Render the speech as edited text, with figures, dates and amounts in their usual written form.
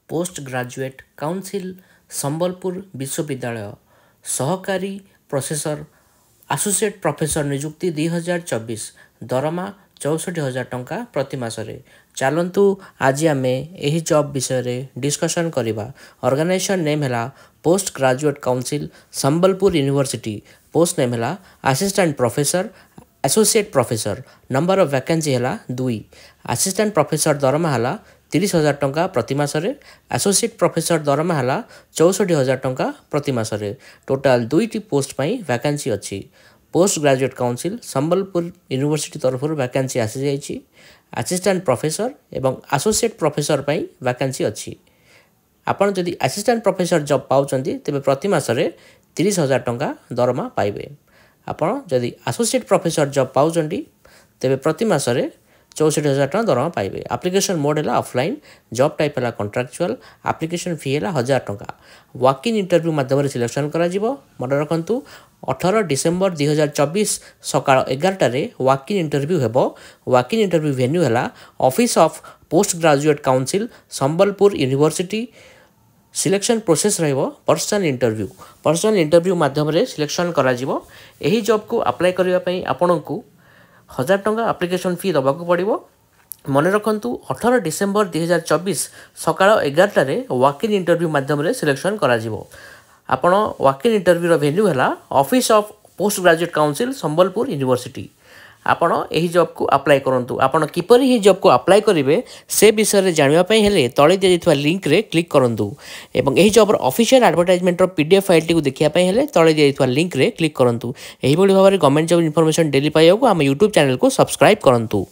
Post graduate council Sambalpur विश्वविद्यालय सहकारी professor associate professor नियुक्ति 2024 दरमा 64,000 टंका प्रति मासरे। चलतु आज आम यही जॉब विषय डिस्कशन करवा। ऑर्गेनाइजेशन नेम है post graduate council Sambalpur university. Post name है assistant professor associate professor. Number of vacancy है 2। असिस्टेंट प्रोफेसर दरमा है 30,000 टंका प्रति मासरे। एसोसिएट प्रोफेसर दरमा है 64,000 टंका प्रति मासरे। टोटाल 2टी पोस्ट पर वैकेंसी अच्छी। Post graduate council Sambalpur university तरफ वैकेंसी आसी जाइए। असिस्टेंट प्रोफेसर एवं एसोसिएट प्रोफेसर पर वैकेंसी अच्छी। आपड़ जदि असिस्टेंट प्रोफेसर जॉब पाउचंती तेबे प्रति मासरे 30,000 टंका दरमा पाइबे। आपड़ जदि एसोसिएट प्रोफेसर जॉब पाउचंती तेबे प्रति मासरे 64,000 टंका दरमा पाइबे। एप्लिकेशन मोड है ऑफलाइन। जॉब टाइप है कॉन्ट्रैक्चुअल। एप्लिकेशन फी है 1,000 टंका। वॉक इन इंटरव्यू माध्यम सिलेक्शन करा जिवो। मन रखंतु 18 डिसेम्बर 2024 सकाळ 11 वॉक इन इंटरव्यू हेबो। वॉक इन इंटरव्यू वेन्यू है office of post graduate council Sambalpur university. Selection process रहिबो पर्सनल इंटरव्यू। पर्सनल इंटरव्यू माध्यम सिलेक्शन करा जिवो। एही जॉब को अप्लाई करबा पई आपनकु 1,000 टंका एप्लिकेशन फी दबाक पड़िबो। मन रखंतु 18 डिसेम्बर 2024 सकाळ 11 वॉक इन इंटरव्यू माध्यम सिलेक्शन करा जिवो। आपण वॉक इन इंटरव्यू वेन्यू है office of post graduate council Sambalpur university. आपण यही जॉब को अप्लाई करंतु। आपण किपर ही जॉब को अप्लाई करेंगे से विषय जानवा हेले तले दिया लिंक रे क्लिक करंतु एवं यही job official advertisement PDF file T देखा हेले तले दिया लिंक रे क्लिक करंतु। यही भाव में गवर्नमेंट जॉब इनफॉरमेशन डेली पाइबा आम यूट्यूब चैनल को सब्सक्राइब करंतु।